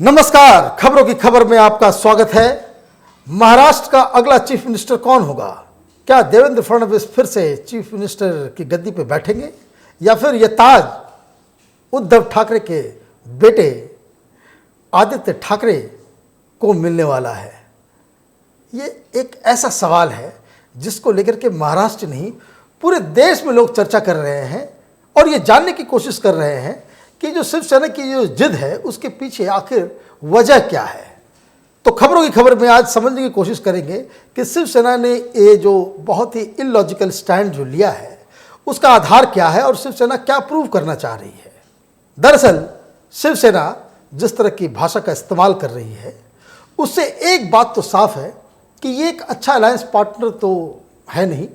नमस्कार, खबरों की खबर में आपका स्वागत है। महाराष्ट्र का अगला चीफ मिनिस्टर कौन होगा? क्या देवेंद्र फडणवीस फिर से चीफ मिनिस्टर की गद्दी पर बैठेंगे या फिर यह ताज उद्धव ठाकरे के बेटे आदित्य ठाकरे को मिलने वाला है? ये एक ऐसा सवाल है जिसको लेकर के महाराष्ट्र नहीं पूरे देश में लोग चर्चा कर रहे हैं और ये जानने की कोशिश कर रहे हैं कि जो शिवसेना की जो जिद है उसके पीछे आखिर वजह क्या है। तो खबरों की खबर में आज समझने की कोशिश करेंगे कि शिवसेना ने ये जो बहुत ही इलॉजिकल स्टैंड जो लिया है उसका आधार क्या है और शिवसेना क्या प्रूव करना चाह रही है। दरअसल शिवसेना जिस तरह की भाषा का इस्तेमाल कर रही है उससे एक बात तो साफ है कि ये एक अच्छा अलायंस पार्टनर तो है नहीं,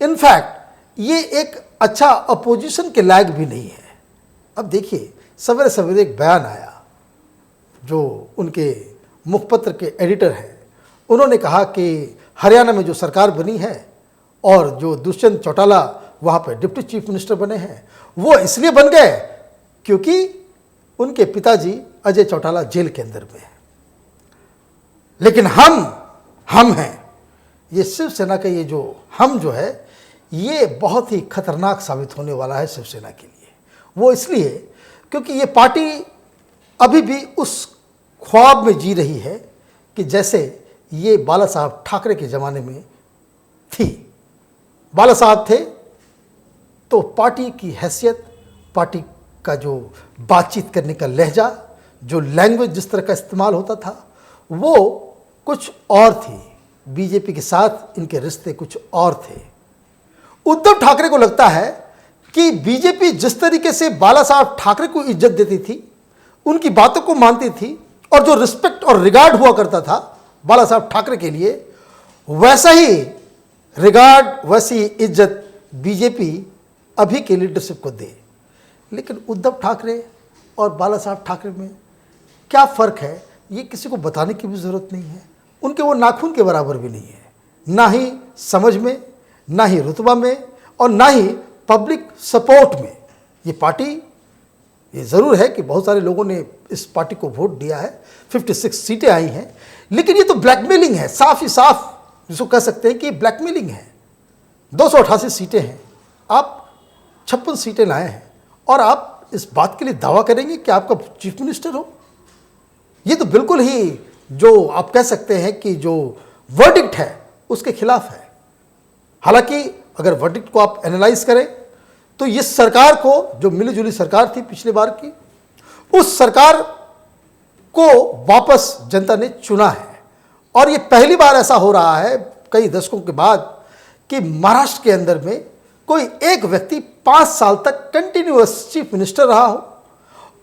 इनफैक्ट ये एक अच्छा अपोजिशन के लायक भी नहीं है। अब देखिए, सवेरे सवेरे एक बयान आया जो उनके मुखपत्र के एडिटर हैं, उन्होंने कहा कि हरियाणा में जो सरकार बनी है और जो दुष्यंत चौटाला वहाँ पर डिप्टी चीफ मिनिस्टर बने हैं वो इसलिए बन गए क्योंकि उनके पिताजी अजय चौटाला जेल के अंदर में है। लेकिन हम हैं, ये शिवसेना का ये जो हम जो है ये बहुत ही खतरनाक साबित होने वाला है शिवसेना के लिए। वो इसलिए क्योंकि ये पार्टी अभी भी उस ख्वाब में जी रही है कि जैसे ये बाला साहब ठाकरे के ज़माने में थी। बाला साहब थे तो पार्टी की हैसियत, पार्टी का जो बातचीत करने का लहजा, जो लैंग्वेज जिस तरह का इस्तेमाल होता था वो कुछ और थी। बीजेपी के साथ इनके रिश्ते कुछ और थे। उद्धव ठाकरे को लगता है कि बीजेपी जिस तरीके से बाला साहब ठाकरे को इज्जत देती थी, उनकी बातों को मानती थी और जो रिस्पेक्ट और रिगार्ड हुआ करता था बाला साहब ठाकरे के लिए, वैसा ही रिगार्ड, वैसी इज्जत बीजेपी अभी के लीडरशिप को दे। लेकिन उद्धव ठाकरे और बाला साहब ठाकरे में क्या फ़र्क है ये किसी को बताने की भी ज़रूरत नहीं है। उनके वो नाखून के बराबर भी नहीं है, ना ही समझ में, ना ही रुतबा में और ना ही पब्लिक सपोर्ट में। ये पार्टी, ये ज़रूर है कि बहुत सारे लोगों ने इस पार्टी को वोट दिया है, 56 सीटें आई हैं, लेकिन ये तो ब्लैकमेलिंग है, साफ ही साफ जिसको कह सकते हैं कि ब्लैकमेलिंग है। 288 सीटें हैं, आप 56 सीटें लाए हैं और आप इस बात के लिए दावा करेंगे कि आपका चीफ मिनिस्टर हो। ये तो बिल्कुल ही जो आप कह सकते हैं कि जो वर्डिक्ट है उसके खिलाफ है। हालांकि अगर वर्डिक्ट को आप एनालाइज करें तो इस सरकार को, जो मिलीजुली सरकार थी पिछली बार की, उस सरकार को वापस जनता ने चुना है। और ये पहली बार ऐसा हो रहा है कई दशकों के बाद कि महाराष्ट्र के अंदर में कोई एक व्यक्ति 5 साल तक कंटिन्यूअस चीफ मिनिस्टर रहा हो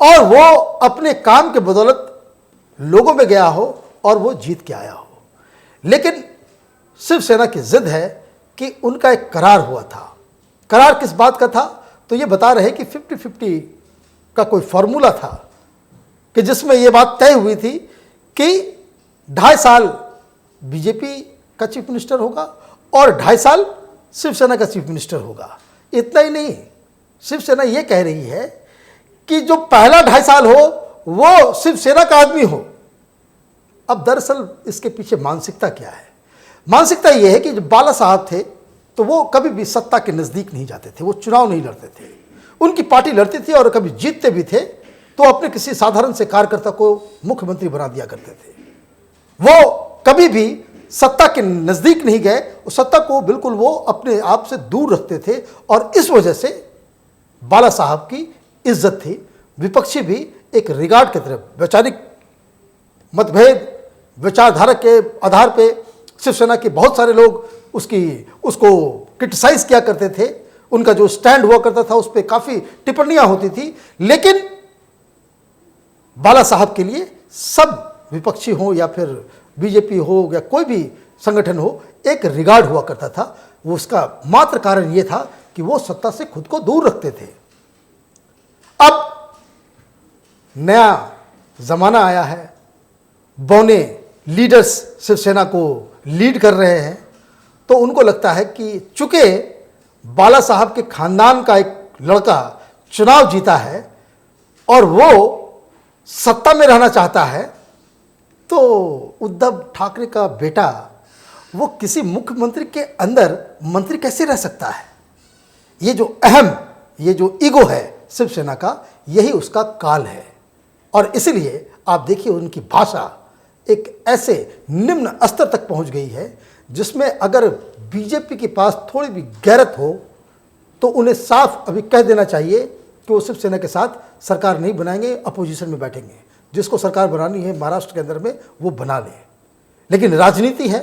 और वो अपने काम के बदौलत लोगों में गया हो और वो जीत के आया हो। लेकिन शिवसेना की जिद है कि उनका एक करार हुआ था। करार किस बात का था? तो ये बता रहे कि 50-50 का कोई फॉर्मूला था कि जिसमें ये बात तय हुई थी कि 2.5 साल बीजेपी का चीफ मिनिस्टर होगा और 2.5 साल शिवसेना का चीफ मिनिस्टर होगा। इतना ही नहीं, शिवसेना ये कह रही है कि जो पहला 2.5 साल हो वो शिवसेना का आदमी हो। अब दरअसल इसके पीछे मानसिकता क्या है? मानसिकता ये है कि जब बाला साहब थे तो वो कभी भी सत्ता के नज़दीक नहीं जाते थे, वो चुनाव नहीं लड़ते थे। उनकी पार्टी लड़ती थी और कभी जीतते भी थे तो अपने किसी साधारण से कार्यकर्ता को मुख्यमंत्री बना दिया करते थे। वो कभी भी सत्ता के नज़दीक नहीं गए, उस सत्ता को बिल्कुल वो अपने आप से दूर रखते थे और इस वजह से बाला साहब की इज्जत थी। विपक्षी भी एक रिगार्ड की तरफ, वैचारिक मतभेद, विचारधारा के आधार पे शिवसेना के बहुत सारे लोग उसको क्रिटिसाइज किया करते थे। उनका जो स्टैंड हुआ करता था उस पर काफ़ी टिप्पणियां होती थी। लेकिन बाला साहब के लिए सब विपक्षी हो या फिर बीजेपी हो या कोई भी संगठन हो, एक रिगार्ड हुआ करता था। वो उसका मात्र कारण ये था कि वो सत्ता से खुद को दूर रखते थे। अब नया ज़माना आया है, बौने लीडर्स शिवसेना को लीड कर रहे हैं, तो उनको लगता है कि चूंकि बाला साहब के खानदान का एक लड़का चुनाव जीता है और वो सत्ता में रहना चाहता है तो उद्धव ठाकरे का बेटा वो किसी मुख्यमंत्री के अंदर मंत्री कैसे रह सकता है? ये जो ईगो है शिवसेना का, यही उसका काल है। और इसलिए आप देखिए उनकी भाषा एक ऐसे निम्न स्तर तक पहुंच गई है जिसमें अगर बीजेपी के पास थोड़ी भी गैरत हो तो उन्हें साफ अभी कह देना चाहिए कि वो शिवसेना के साथ सरकार नहीं बनाएंगे, अपोजिशन में बैठेंगे। जिसको सरकार बनानी है महाराष्ट्र के अंदर में वो बना ले। लेकिन राजनीति है,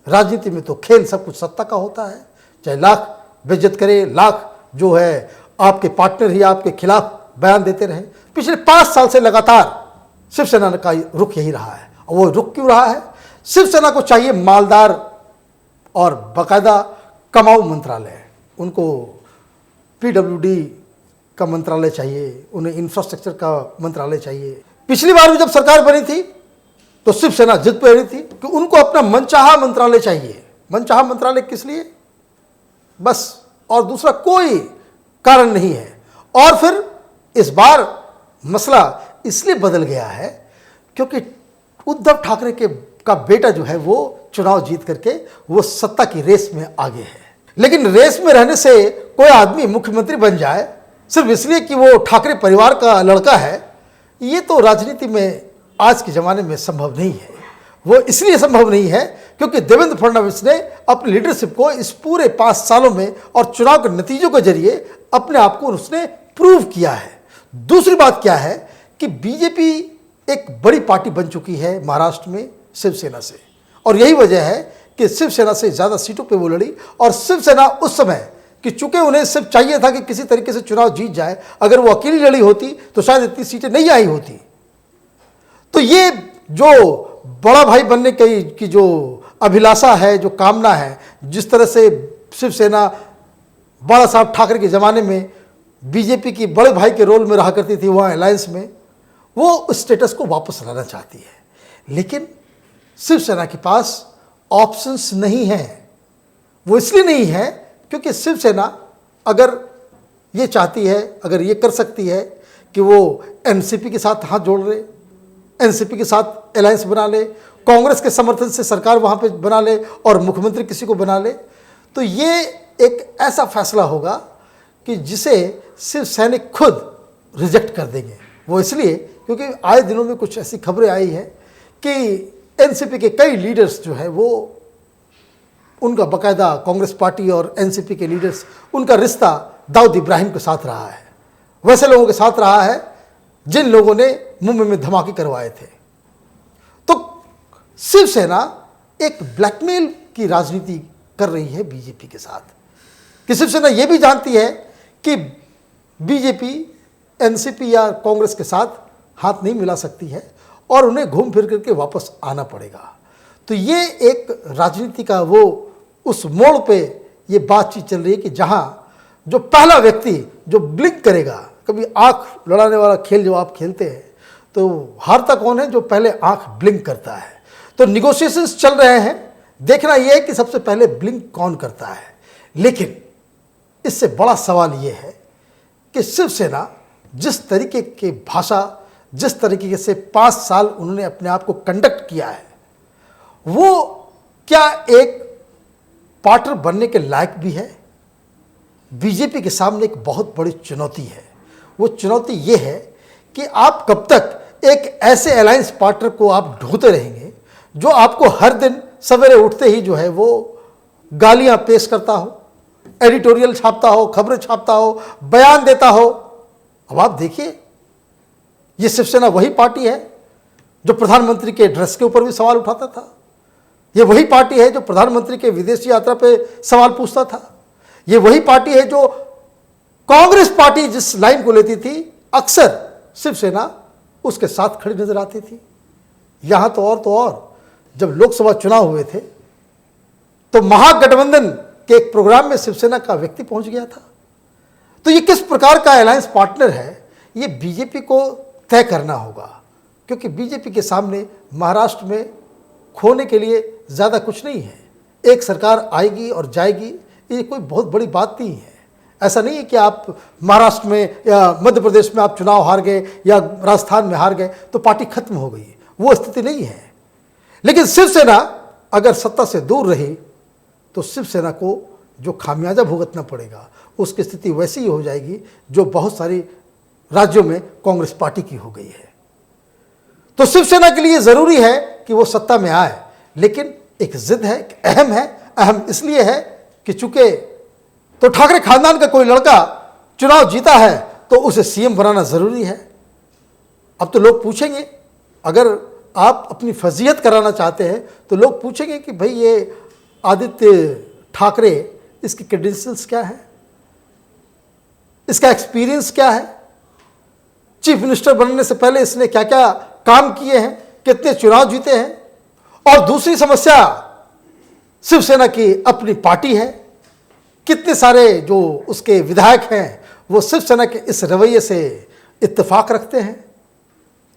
राजनीति में तो खेल सब कुछ सत्ता का होता है। चाहे लाख बेइज्जत करे, लाख जो है आपके पार्टनर ही आपके खिलाफ बयान देते रहे। पिछले 5 साल से लगातार शिवसेना का रुख यही रहा है। और वो रुख क्यों रहा है? शिवसेना को चाहिए मालदार और बाकायदा कमाऊ मंत्रालय। उनको पीडब्ल्यूडी का मंत्रालय चाहिए, उन्हें इंफ्रास्ट्रक्चर का मंत्रालय चाहिए। पिछली बार भी जब सरकार बनी थी तो शिवसेना जिद पे रही थी कि उनको अपना मनचाहा मंत्रालय चाहिए। मनचाहा मंत्रालय किस लिए? बस, और दूसरा कोई कारण नहीं है। और फिर इस बार मसला इसलिए बदल गया है क्योंकि उद्धव ठाकरे का बेटा जो है वो चुनाव जीत करके वो सत्ता की रेस में आगे है। लेकिन रेस में रहने से कोई आदमी मुख्यमंत्री बन जाए सिर्फ इसलिए कि वो ठाकरे परिवार का लड़का है, ये तो राजनीति में आज के ज़माने में संभव नहीं है। वो इसलिए संभव नहीं है क्योंकि देवेंद्र फडणवीस ने अपनी लीडरशिप को इस पूरे 5 सालों में और चुनाव के नतीजों के जरिए अपने आप को उसने प्रूव किया है। दूसरी बात क्या है कि बीजेपी एक बड़ी पार्टी बन चुकी है महाराष्ट्र में शिवसेना से, और यही वजह है कि शिवसेना से ज़्यादा सीटों पे वो लड़ी। और शिवसेना उस समय कि चूंकि उन्हें सिर्फ चाहिए था कि किसी तरीके से चुनाव जीत जाए, अगर वो अकेली लड़ी होती तो शायद इतनी सीटें नहीं आई होती। तो ये जो बड़ा भाई बनने की जो अभिलाषा है, जो कामना है, जिस तरह से शिवसेना बाला साहब ठाकरे के ज़माने में बीजेपी की बड़े भाई के रोल में रहा करती थी वहाँ अलायंस में, वो उस स्टेटस को वापस लाना चाहती है। लेकिन शिवसेना के पास ऑप्शंस नहीं हैं। वो इसलिए नहीं है क्योंकि शिवसेना अगर ये चाहती है, अगर ये कर सकती है कि वो एनसीपी के साथ हाथ जोड़ ले, एनसीपी के साथ अलायंस बना ले, कांग्रेस के समर्थन से सरकार वहाँ पे बना ले और मुख्यमंत्री किसी को बना ले, तो ये एक ऐसा फैसला होगा कि जिसे शिव सैनिक खुद रिजेक्ट कर देंगे। वो इसलिए क्योंकि आए दिनों में कुछ ऐसी खबरें आई हैं कि एनसीपी के कई लीडर्स जो है वो उनका बाकायदा कांग्रेस पार्टी और एनसीपी के लीडर्स, उनका रिश्ता दाऊद इब्राहिम के साथ रहा है, वैसे लोगों के साथ रहा है जिन लोगों ने मुंबई में धमाके करवाए थे। तो शिवसेना एक ब्लैकमेल की राजनीति कर रही है बीजेपी के साथ, कि शिवसेना यह भी जानती है कि बीजेपी एनसीपी या कांग्रेस के साथ हाथ नहीं मिला सकती है और उन्हें घूम फिर करके वापस आना पड़ेगा। तो ये एक राजनीति का वो उस मोड़ पे ये बातचीत चल रही है कि जहाँ जो पहला व्यक्ति जो ब्लिंक करेगा, कभी आंख लड़ाने वाला खेल जो आप खेलते हैं तो हारता कौन है? जो पहले आंख ब्लिंक करता है। तो निगोशिएशंस चल रहे हैं, देखना यह है कि सबसे पहले ब्लिंक कौन करता है। लेकिन इससे बड़ा सवाल ये है कि शिवसेना जिस तरीके की भाषा, जिस तरीके से 5 साल उन्होंने अपने आप को कंडक्ट किया है, वो क्या एक पार्टनर बनने के लायक भी है? बीजेपी के सामने एक बहुत बड़ी चुनौती है। वो चुनौती ये है कि आप कब तक एक ऐसे अलायंस पार्टनर को आप ढूंढते रहेंगे जो आपको हर दिन सवेरे उठते ही जो है वो गालियां पेश करता हो, एडिटोरियल छापता हो, खबरें छापता हो, बयान देता हो। अब आप देखिए, ये शिवसेना वही पार्टी है जो प्रधानमंत्री के ड्रेस के ऊपर भी सवाल उठाता था। ये वही पार्टी है जो प्रधानमंत्री के विदेशी यात्रा पे सवाल पूछता था। ये वही पार्टी है जो कांग्रेस पार्टी जिस लाइन को लेती थी, अक्सर शिवसेना उसके साथ खड़ी नजर आती थी। यहां तो और जब लोकसभा चुनाव हुए थे तो महागठबंधन के एक प्रोग्राम में शिवसेना का व्यक्ति पहुंच गया था। तो ये किस प्रकार का अलायंस पार्टनर है, ये बीजेपी को तय करना होगा, क्योंकि बीजेपी के सामने महाराष्ट्र में खोने के लिए ज़्यादा कुछ नहीं है। एक सरकार आएगी और जाएगी, ये कोई बहुत बड़ी बात नहीं है। ऐसा नहीं है कि आप महाराष्ट्र में या मध्य प्रदेश में आप चुनाव हार गए या राजस्थान में हार गए तो पार्टी खत्म हो गई, वो स्थिति नहीं है। लेकिन शिवसेना अगर सत्ता से दूर रही तो शिवसेना को जो खामियाजा भुगतना पड़ेगा उसकी स्थिति वैसी ही हो जाएगी जो बहुत सारी राज्यों में कांग्रेस पार्टी की हो गई है। तो शिवसेना के लिए ज़रूरी है कि वो सत्ता में आए, लेकिन एक जिद है, एक अहम है। अहम इसलिए है कि चूंकि तो ठाकरे खानदान का कोई लड़का चुनाव जीता है तो उसे सीएम बनाना ज़रूरी है। अब तो लोग पूछेंगे, अगर आप अपनी फजीहत कराना चाहते हैं तो लोग पूछेंगे कि भाई ये आदित्य ठाकरे, इसकी क्रेडेंशियल्स क्या है, इसका एक्सपीरियंस क्या है, चीफ मिनिस्टर बनने से पहले इसने क्या क्या काम किए हैं, कितने चुनाव जीते हैं। और दूसरी समस्या, शिवसेना की अपनी पार्टी है, कितने सारे जो उसके विधायक हैं वो शिवसेना के इस रवैये से इत्तेफाक रखते हैं।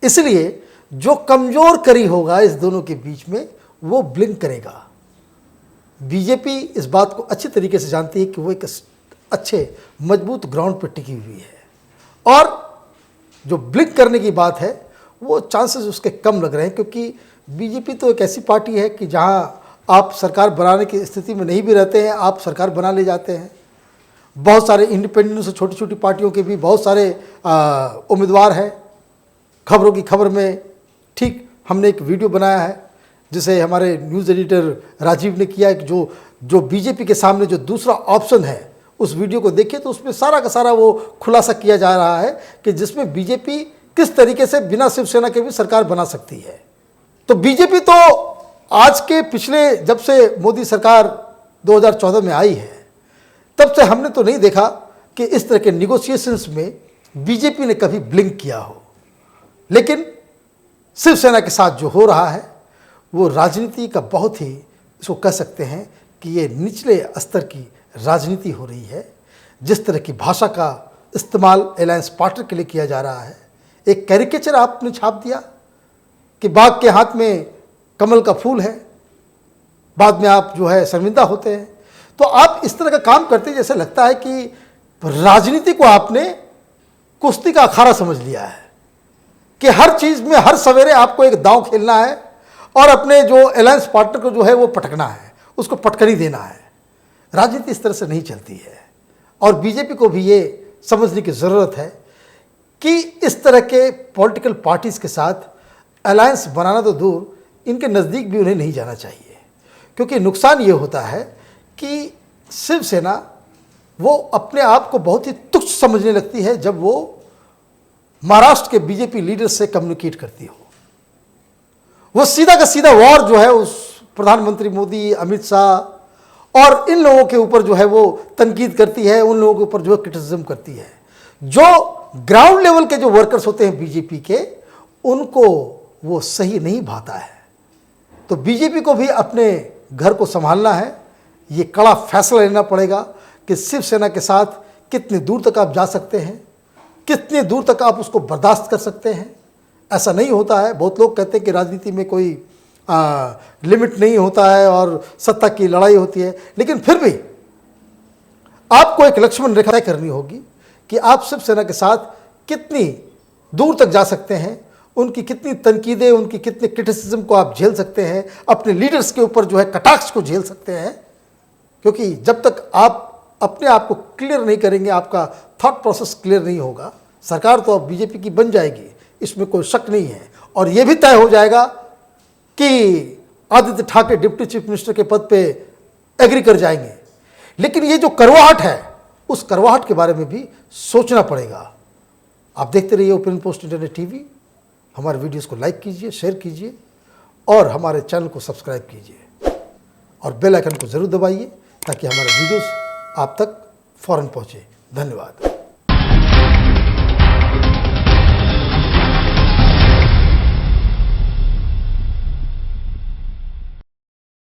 इसलिए जो कमजोर कड़ी होगा इस दोनों के बीच में वो ब्लिंक करेगा। बीजेपी इस बात को अच्छी तरीके से जानती है कि वो एक अच्छे मजबूत ग्राउंड पर टिकी हुई है, और जो ब्लिंक करने की बात है वो चांसेस उसके कम लग रहे हैं, क्योंकि बीजेपी तो एक ऐसी पार्टी है कि जहां आप सरकार बनाने की स्थिति में नहीं भी रहते हैं, आप सरकार बना ले जाते हैं। बहुत सारे इंडिपेंडेंट से छोटी छोटी पार्टियों के भी बहुत सारे उम्मीदवार हैं। खबरों की खबर में ठीक हमने एक वीडियो बनाया है जिसे हमारे न्यूज़ एडिटर राजीव ने किया है कि जो बीजेपी के सामने जो दूसरा ऑप्शन है, उस वीडियो को देखिए तो उसमें सारा का सारा वो खुलासा किया जा रहा है कि जिसमें बीजेपी किस तरीके से बिना शिवसेना के भी सरकार बना सकती है। तो बीजेपी तो आज के पिछले, जब से मोदी सरकार 2014 में आई है, तब से हमने तो नहीं देखा कि इस तरह के निगोशिएशंस में बीजेपी ने कभी ब्लिंक किया हो। लेकिन शिवसेना के साथ जो हो रहा है वो राजनीति का बहुत ही, इसको कह सकते हैं कि ये निचले स्तर की राजनीति हो रही है। जिस तरह की भाषा का इस्तेमाल अलायंस पार्टनर के लिए किया जा रहा है, एक कैरिकेचर आपने छाप दिया कि बाघ के हाथ में कमल का फूल है, बाद में आप जो है शर्मिंदा होते हैं। तो आप इस तरह का काम करते हैं जैसे लगता है कि राजनीति को आपने कुश्ती का अखाड़ा समझ लिया है कि हर चीज़ में हर सवेरे आपको एक दांव खेलना है और अपने जो अलायंस पार्टनर को जो है वो पटकना है, उसको पटकनी देना है। राजनीति इस तरह से नहीं चलती है, और बीजेपी को भी ये समझने की ज़रूरत है कि इस तरह के पॉलिटिकल पार्टीज़ के साथ अलायंस बनाना तो दूर, इनके नज़दीक भी उन्हें नहीं जाना चाहिए। क्योंकि नुकसान ये होता है कि शिवसेना वो अपने आप को बहुत ही तुच्छ समझने लगती है जब वो महाराष्ट्र के बीजेपी लीडर से कम्युनिकेट करती हो। वो सीधा का सीधा वॉर जो है उस प्रधानमंत्री मोदी, अमित शाह और इन लोगों के ऊपर जो है वो तनकीद करती है, उन लोगों के ऊपर जो है क्रिटिसिज्म करती है। जो ग्राउंड लेवल के जो वर्कर्स होते हैं बीजेपी के, उनको वो सही नहीं भाता है। तो बीजेपी को भी अपने घर को संभालना है। ये कड़ा फैसला लेना पड़ेगा कि शिवसेना के साथ कितनी दूर तक आप जा सकते हैं, कितनी दूर तक आप उसको बर्दाश्त कर सकते हैं। ऐसा नहीं होता है। बहुत लोग कहते हैं कि राजनीति में कोई लिमिट नहीं होता है और सत्ता की लड़ाई होती है, लेकिन फिर भी आपको एक लक्ष्मण रेखा तय करनी होगी कि आप शिवसेना के साथ कितनी दूर तक जा सकते हैं, उनकी कितनी तनकीदें, उनकी कितने क्रिटिसिज्म को आप झेल सकते हैं, अपने लीडर्स के ऊपर जो है कटाक्ष को झेल सकते हैं। क्योंकि जब तक आप अपने आप को क्लियर नहीं करेंगे, आपका थॉट प्रोसेस क्लियर नहीं होगा, सरकार तो अब बीजेपी की बन जाएगी, इसमें कोई शक नहीं है। और यह भी तय हो जाएगा कि Aditya Thackeray deputy chief minister के पद पे एग्री कर जाएंगे। लेकिन ये जो करवाहट है, उस करवाहट के बारे में भी सोचना पड़ेगा। आप देखते रहिए ओपिनियन पोस्ट इंटरनेट टीवी। हमारे वीडियोस को लाइक कीजिए, शेयर कीजिए और हमारे चैनल को सब्सक्राइब कीजिए और बेल आइकन को ज़रूर दबाइए ताकि हमारे वीडियोस आप तक फ़ौरन पहुँचे। धन्यवाद।